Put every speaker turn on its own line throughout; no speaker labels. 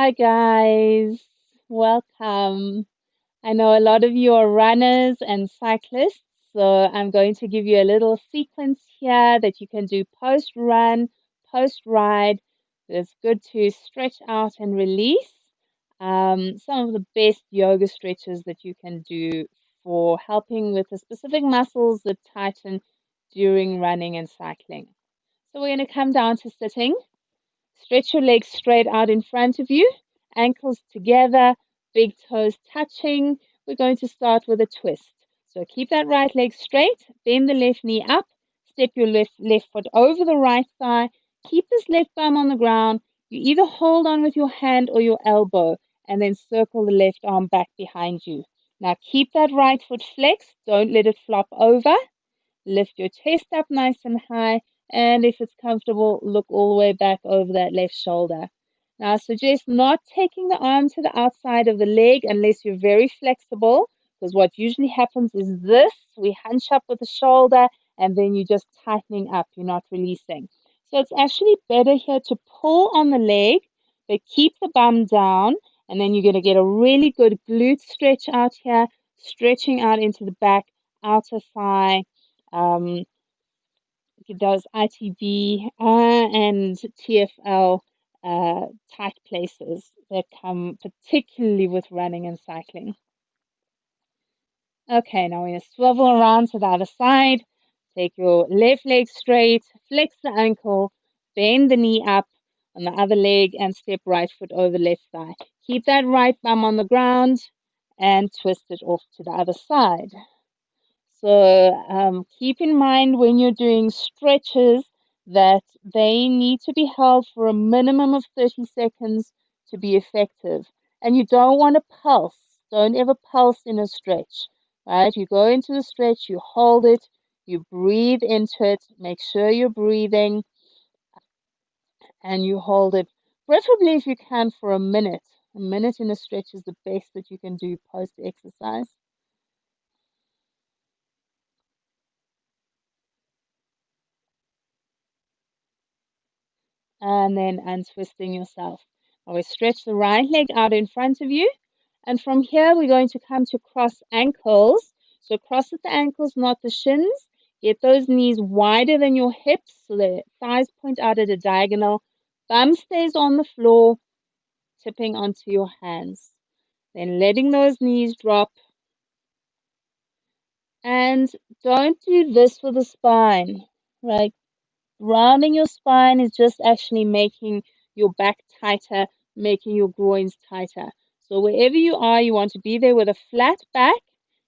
Hi guys, welcome. I know a lot of you are runners and cyclists, so I'm going to give you a little sequence here that you can do post run, post ride. It's good to stretch out and release. Some of the best yoga stretches that you can do for helping with the specific muscles that tighten during running and cycling. So we're going to come down to sitting. Stretch your legs straight out in front of you, ankles together, big toes touching. We're going to start with a twist. So keep that right leg straight, bend the left knee up, step your left foot over the right thigh, keep this left bum on the ground. You either hold on with your hand or your elbow and then circle the left arm back behind you. Now keep that right foot flexed, don't let it flop over. Lift your chest up nice and high, and if it's comfortable, look all the way back over that left shoulder. Now, I suggest not taking the arm to the outside of the leg unless you're very flexible, because what usually happens is this, we hunch up with the shoulder, and then you're just tightening up, you're not releasing. So it's actually better here to pull on the leg, but keep the bum down, and then you're going to get a really good glute stretch out here, stretching out into the back, outer thigh, um, it does ITB and TFL tight places that come particularly with running and cycling. Okay, now we're going to swivel around to the other side. Take your left leg straight, flex the ankle, bend the knee up on the other leg, and step right foot over left thigh. Keep that right bum on the ground and twist it off to the other side. So keep in mind when you're doing stretches that they need to be held for a minimum of 30 seconds to be effective. And you don't want to pulse. Don't ever pulse in a stretch, right? You go into the stretch, you hold it, you breathe into it, make sure you're breathing, and you hold it, preferably if you can for a minute. A minute in a stretch is the best that you can do post exercise. And then untwisting yourself. Always stretch the right leg out in front of you. And from here, we're going to come to cross ankles. So cross at the ankles, not the shins. Get those knees wider than your hips so the thighs point out at a diagonal. Bum stays on the floor, tipping onto your hands. Then letting those knees drop. And don't do this for the spine, right? Rounding your spine is just actually making your back tighter, making your groins tighter. So wherever you are, you want to be there with a flat back.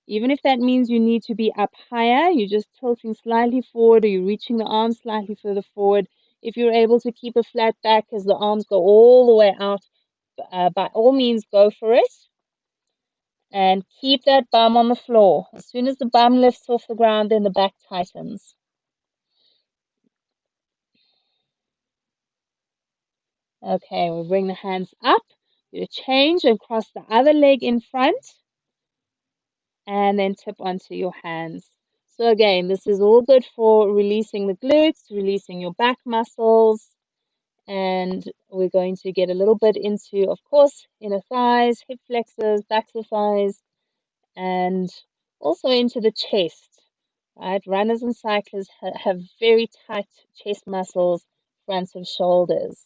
Even if that means you need to be up higher, you're just tilting slightly forward or you're reaching the arms slightly further forward. If you're able to keep a flat back as the arms go all the way out, by all means, go for it. And keep that bum on the floor. As soon as the bum lifts off the ground, then the back tightens. Okay, we'll bring the hands up. You change and cross the other leg in front and then tip onto your hands. So again, this is all good for releasing the glutes, releasing your back muscles, and we're going to get a little bit into, of course, inner thighs, hip flexors, backs of thighs, and also into the chest, right? Runners and cyclists have very tight chest muscles, fronts of shoulders.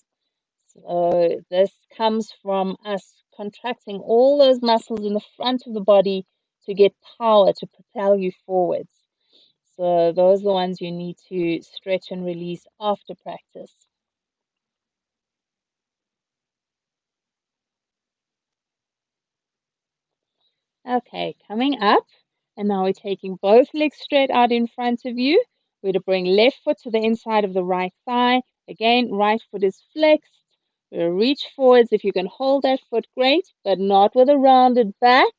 So this comes from us contracting all those muscles in the front of the body to get power to propel you forwards. So those are the ones you need to stretch and release after practice. Okay, coming up, and now we're taking both legs straight out in front of you. We're to bring left foot to the inside of the right thigh. Again, right foot is flexed. We're to reach forwards. If you can hold that foot, great, but not with a rounded back.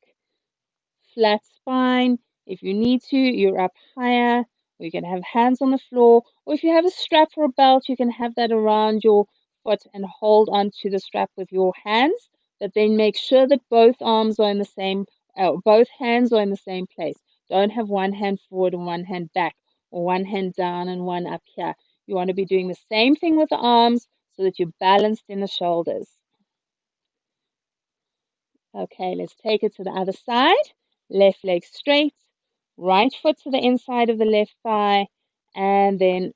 Flat spine. If you need to, you're up higher, or you can have hands on the floor, or if you have a strap or a belt, you can have that around your foot and hold onto the strap with your hands, but then make sure that both arms are in the same, both hands are in the same place. Don't have one hand forward and one hand back, or one hand down and one up here. You want to be doing the same thing with the arms so that you're balanced in the shoulders. Okay, let's take it to the other side. Left leg straight, right foot to the inside of the left thigh, and then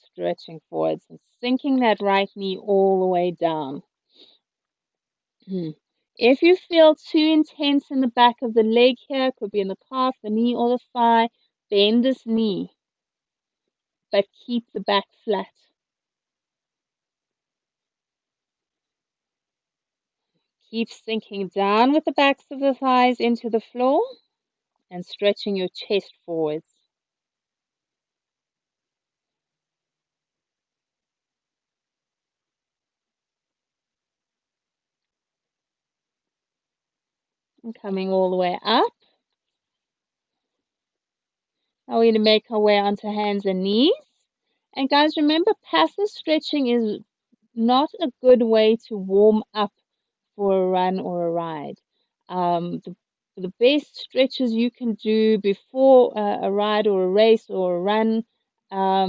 stretching forwards and sinking that right knee all the way down. If you feel too intense in the back of the leg here, could be in the calf, the knee, or the thigh, bend this knee, but keep the back flat. Keep sinking down with the backs of the thighs into the floor and stretching your chest forwards. And coming all the way up. Now we're going to make our way onto hands and knees. And guys, remember, passive stretching is not a good way to warm up for a run or a ride. The best stretches you can do before a ride or a race or a run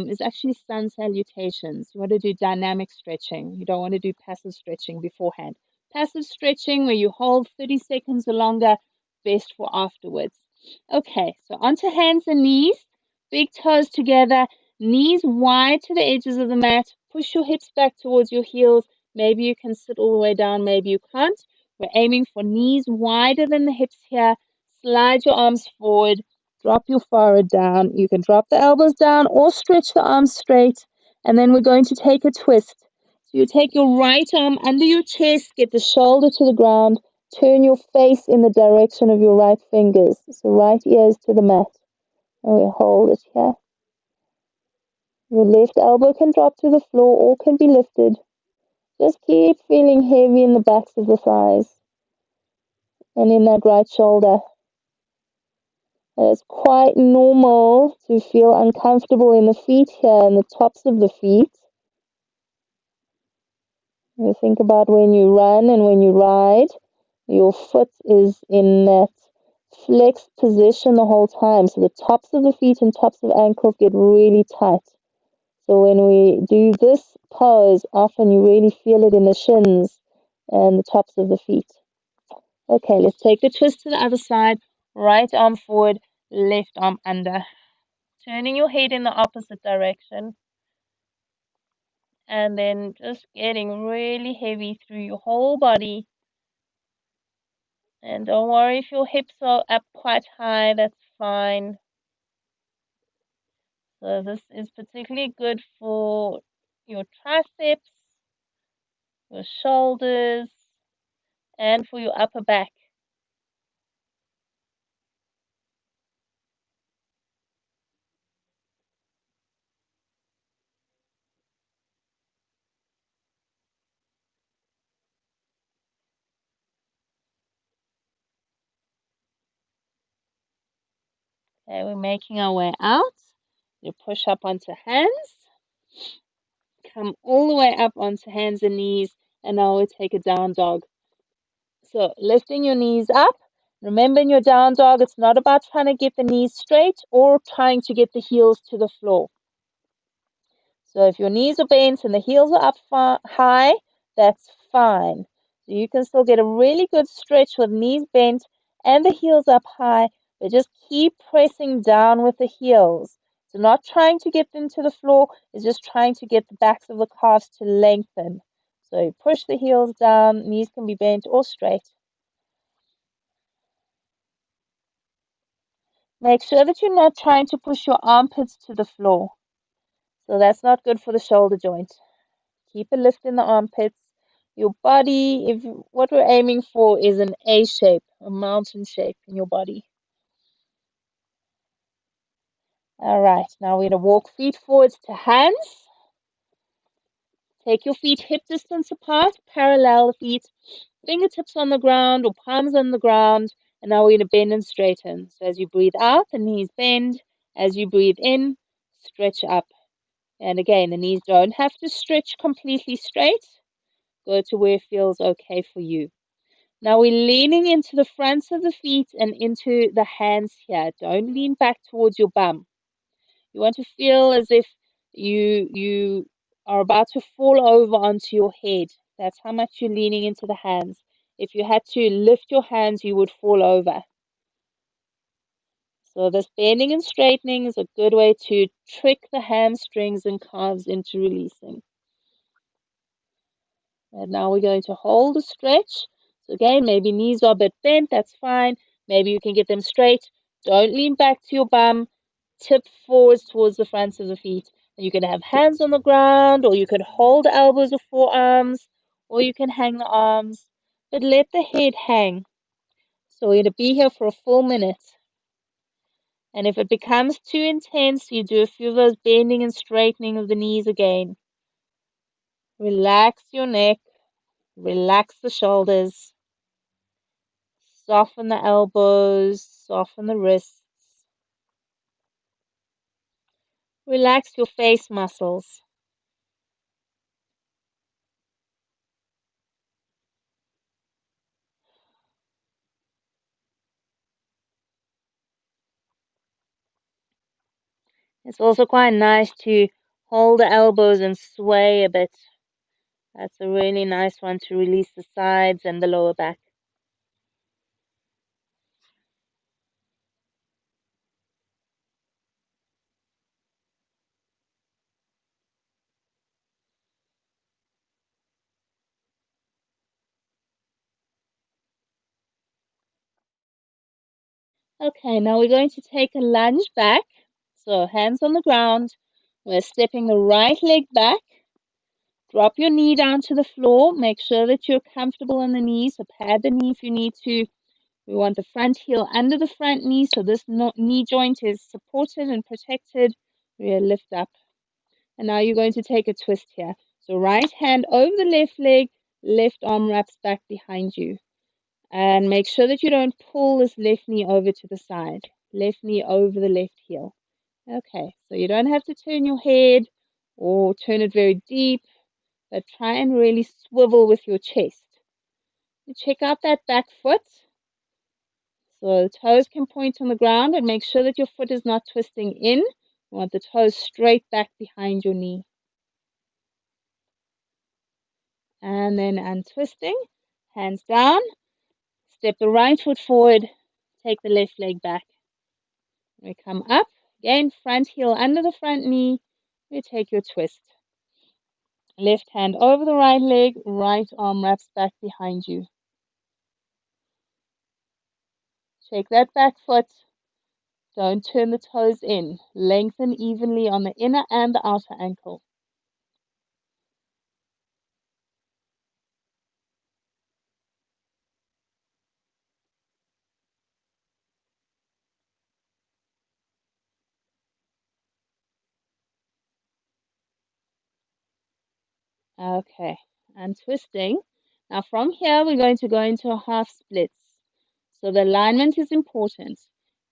is actually sun salutations. You want to do dynamic stretching. You don't want to do passive stretching beforehand. Passive stretching, where you hold 30 seconds or longer, best for afterwards. Okay, so onto hands and knees. Big toes together, knees wide to the edges of the mat. Push your hips back towards your heels. Maybe you can sit all the way down, maybe you can't. We're aiming for knees wider than the hips here. Slide your arms forward. Drop your forehead down. You can drop the elbows down or stretch the arms straight. And then we're going to take a twist. So you take your right arm under your chest, get the shoulder to the ground, turn your face in the direction of your right fingers. So right ears to the mat. And we hold it here. Your left elbow can drop to the floor or can be lifted. Just keep feeling heavy in the backs of the thighs and in that right shoulder. And it's quite normal to feel uncomfortable in the feet here and the tops of the feet. You think about when you run and when you ride, your foot is in that flexed position the whole time. So the tops of the feet and tops of ankles get really tight. So when we do this pose, often you really feel it in the shins and the tops of the feet. Okay, let's take the twist to the other side. Right arm forward, left arm under. Turning your head in the opposite direction. And then just getting really heavy through your whole body. And don't worry if your hips are up quite high, that's fine. So this is particularly good for your triceps, your shoulders, and for your upper back. Okay, we're making our way out. You push up onto hands. Come all the way up onto hands and knees. And now we take a down dog. So lifting your knees up. Remember in your down dog, it's not about trying to get the knees straight or trying to get the heels to the floor. So if your knees are bent and the heels are up high, that's fine. So you can still get a really good stretch with knees bent and the heels up high, but just keep pressing down with the heels. So not trying to get them to the floor, is just trying to get the backs of the calves to lengthen. So you push the heels down, knees can be bent or straight. Make sure that you're not trying to push your armpits to the floor. So that's not good for the shoulder joint. Keep a lift in the armpits. Your body, if what we're aiming for is an A shape, a mountain shape in your body. All right, now we're going to walk feet forwards to hands. Take your feet hip distance apart, parallel the feet, fingertips on the ground or palms on the ground. And now we're going to bend and straighten. So as you breathe out, the knees bend. As you breathe in, stretch up. And again, the knees don't have to stretch completely straight. Go to where it feels okay for you. Now we're leaning into the fronts of the feet and into the hands here. Don't lean back towards your bum. You want to feel as if you are about to fall over onto your head. That's how much you're leaning into the hands. if you had to lift your hands, you would fall over. So this bending and straightening is a good way to trick the hamstrings and calves into releasing. And now we're going to hold the stretch. So again, maybe knees are a bit bent, that's fine. Maybe you can get them straight. Don't lean back to your bum. Tip forwards towards the fronts of the feet. And you can have hands on the ground, or you can hold the elbows or forearms, or you can hang the arms. But let the head hang. So we're going to be here for a full minute. And if it becomes too intense, you do a few of those bending and straightening of the knees again. Relax your neck. Relax the shoulders. Soften the elbows. Soften the wrists. Relax your face muscles. It's also quite nice to hold the elbows and sway a bit. That's a really nice one to release the sides and the lower back. Okay, now we're going to take a lunge back. So hands on the ground. We're stepping the right leg back. Drop your knee down to the floor. Make sure that you're comfortable on the knee. So pad the knee if you need to. We want the front heel under the front knee so this knee joint is supported and protected. We lift up. And now you're going to take a twist here. So right hand over the left leg, left arm wraps back behind you. And make sure that you don't pull this left knee over to the side. Left knee over the left heel. Okay, so you don't have to turn your head or turn it very deep, but try and really swivel with your chest. Check out that back foot. So the toes can point on the ground and make sure that your foot is not twisting in. You want the toes straight back behind your knee. And then untwisting, hands down, step the right foot forward, take the left leg back. We come up, again, front heel under the front knee, we take your twist. Left hand over the right leg, right arm wraps back behind you. Shake that back foot, don't turn the toes in, lengthen evenly on the inner and the outer ankle. Okay, and twisting. Now from here, we're going to go into half splits. So the alignment is important.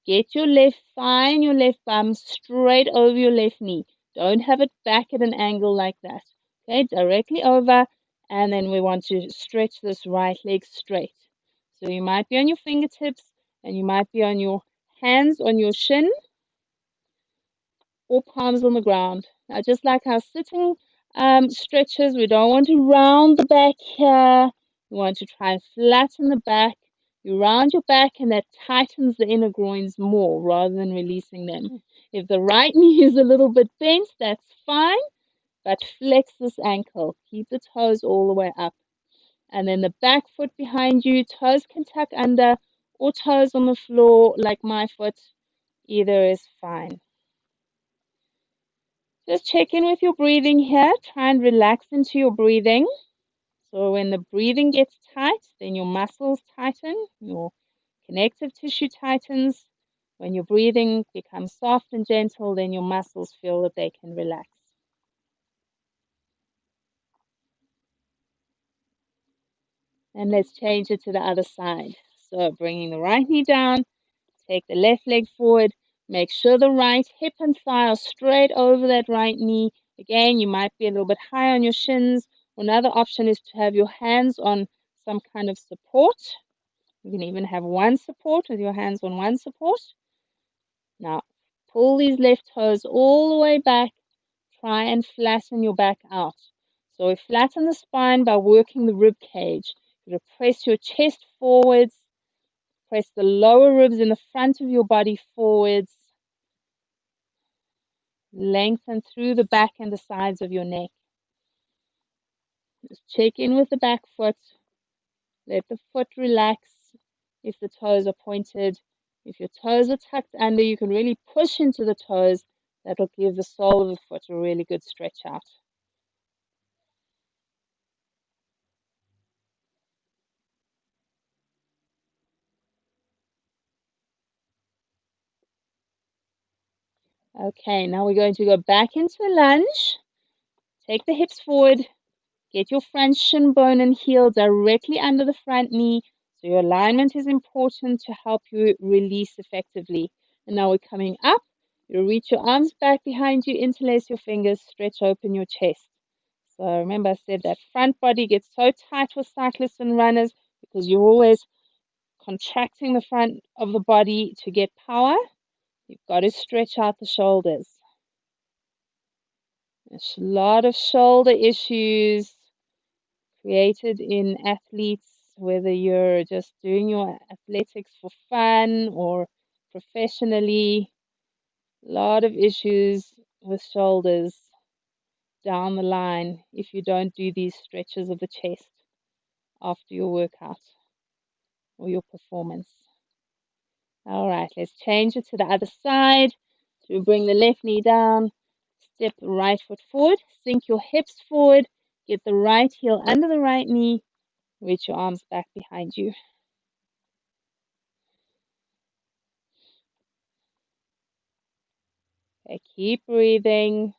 Get your left thigh and your left bum straight over your left knee. Don't have it back at an angle like that. Okay, directly over. And then we want to stretch this right leg straight. So you might be on your fingertips and you might be on your hands on your shin or palms on the ground. Now, just like our sitting stretches, we don't want to round the back here. We want to try and flatten the back. You round your back, and that tightens the inner groins more rather than releasing them. If the right knee is a little bit bent, that's fine, but flex this ankle. Keep the toes all the way up. And then the back foot behind you, toes can tuck under, or toes on the floor like my foot. Either is fine. Just check in with your breathing here. Try and relax into your breathing. So when the breathing gets tight, then your muscles tighten, your connective tissue tightens. When your breathing becomes soft and gentle, then your muscles feel that they can relax. And let's change it to the other side. So bringing the right knee down, take the left leg forward. Make sure the right hip and thigh are straight over that right knee. Again, you might be a little bit high on your shins. Another option is to have your hands on some kind of support. You can even have one support with your hands on one support. Now, pull these left toes all the way back. Try and flatten your back out. So we flatten the spine by working the rib cage. You're going to press your chest forwards, press the lower ribs in the front of your body forwards, lengthen through the back and the sides of your neck. Just check in with the back foot. Let the foot relax if the toes are pointed. If your toes are tucked under, you can really push into the toes. That will give the sole of the foot a really good stretch out. Okay, now we're going to go back into a lunge. Take the hips forward. Get your front shin bone and heel directly under the front knee. So your alignment is important to help you release effectively. And now we're coming up. You reach your arms back behind you, interlace your fingers, stretch open your chest. So remember I said that front body gets so tight with cyclists and runners because you're always contracting the front of the body to get power. You've got to stretch out the shoulders. There's a lot of shoulder issues created in athletes, whether you're just doing your athletics for fun or professionally. A lot of issues with shoulders down the line if you don't do these stretches of the chest after your workout or your performance. All right, let's change it to the other side. So bring the left knee down, step the right foot forward, sink your hips forward, get the right heel under the right knee, reach your arms back behind you. Okay, keep breathing.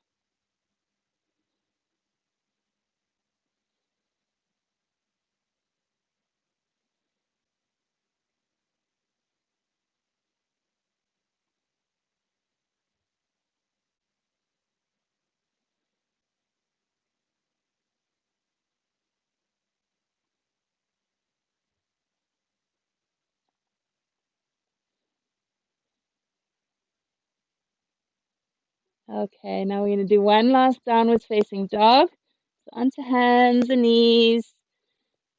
Okay, now we're going to do one last downwards facing dog. So onto hands and knees.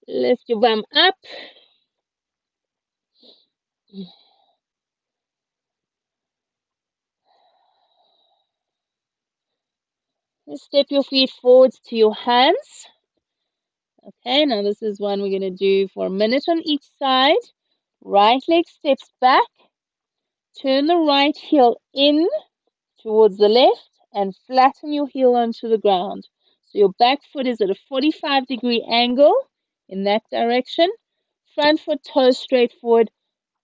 Lift your bum up. Step your feet forwards to your hands. Okay, now this is one we're going to do for a minute on each side. Right leg steps back. Turn the right heel in towards the left and flatten your heel onto the ground. So your back foot is at a 45-degree angle in that direction. Front foot toes straight forward,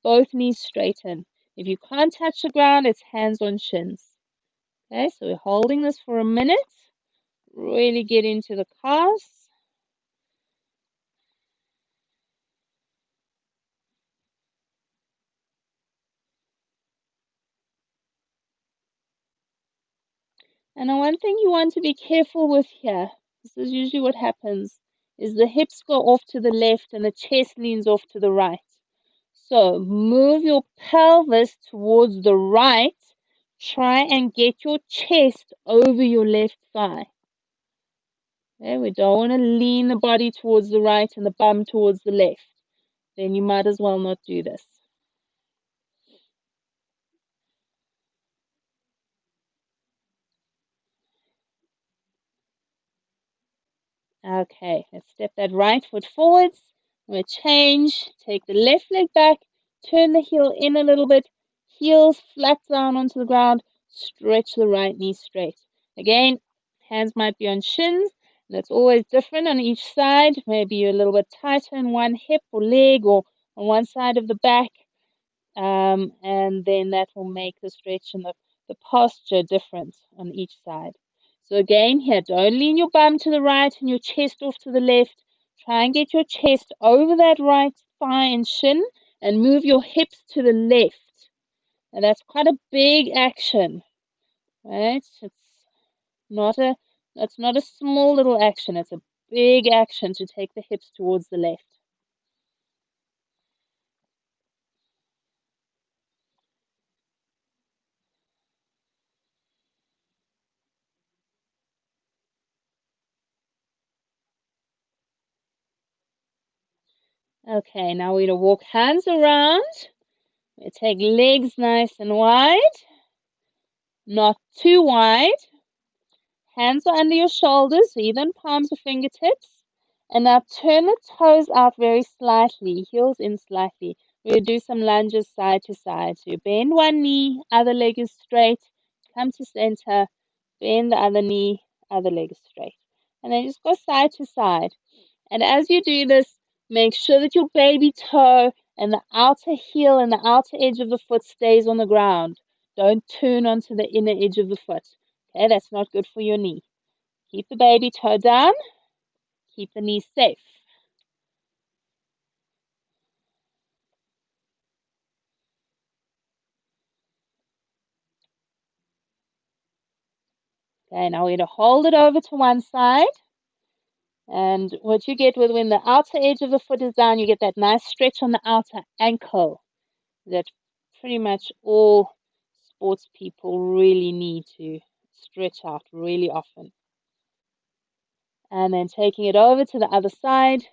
both knees straighten. If you can't touch the ground, it's hands on shins. Okay, so we're holding this for a minute. Really get into the calves. And one thing you want to be careful with here, this is usually what happens, is the hips go off to the left and the chest leans off to the right. So move your pelvis towards the right. Try and get your chest over your left thigh. Okay, we don't want to lean the body towards the right and the bum towards the left. Then you might as well not do this. Okay, let's step that right foot forwards. We'll change, take the left leg back, turn the heel in a little bit, heels flat down onto the ground, stretch the right knee straight. Again, hands might be on shins. That's always different on each side. Maybe you're a little bit tighter in one hip or leg or on one side of the back. And then that will make the stretch and the posture different on each side. So again, here, don't lean your bum to the right and your chest off to the left. Try and get your chest over that right thigh and shin and move your hips to the left. And that's quite a big action, right? It's not a small little action. It's a big action to take the hips towards the left. Okay, now we're going to walk hands around. We take legs nice and wide, not too wide. Hands are under your shoulders, either in palms or fingertips. And now turn the toes out very slightly, heels in slightly. We'll do some lunges side to side. So you bend one knee, other leg is straight. Come to center, bend the other knee, other leg is straight. And then just go side to side. And as you do this, make sure that your baby toe and the outer heel and the outer edge of the foot stays on the ground. Don't turn onto the inner edge of the foot. Okay, that's not good for your knee. Keep the baby toe down. Keep the knee safe. Okay, now we're going to hold it over to one side. And what you get with when the outer edge of the foot is down, you get that nice stretch on the outer ankle that pretty much all sports people really need to stretch out really often. And then taking it over to the other side.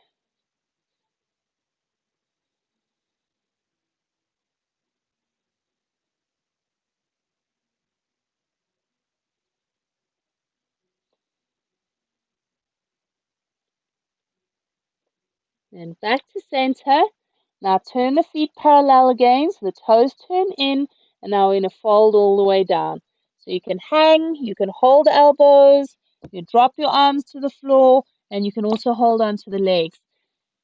Then back to center. Now turn the feet parallel again, so the toes turn in, and now we're going to fold all the way down. So you can hang, you can hold elbows, you drop your arms to the floor, and you can also hold on to the legs.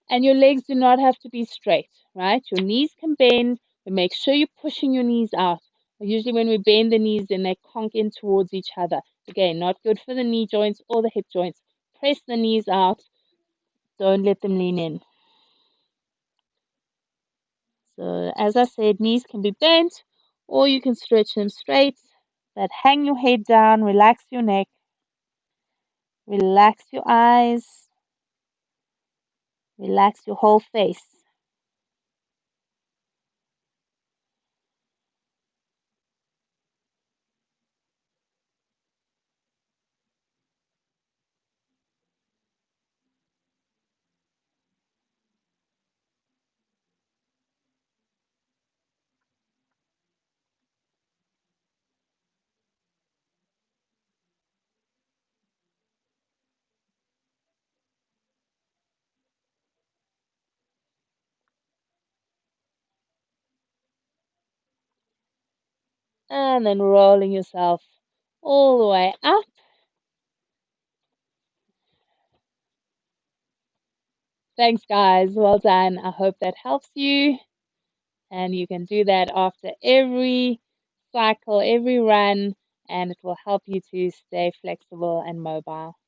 And your legs do not have to be straight, right? Your knees can bend, but make sure you're pushing your knees out. Usually when we bend the knees, then they conk in towards each other. Again, not good for the knee joints or the hip joints. Press the knees out. Don't let them lean in. So as I said, knees can be bent or you can stretch them straight. But hang your head down, relax your neck, relax your eyes, relax your whole face. And then rolling yourself all the way up. Thanks, guys. Well done. I hope that helps you. And you can do that after every cycle, every run, and it will help you to stay flexible and mobile.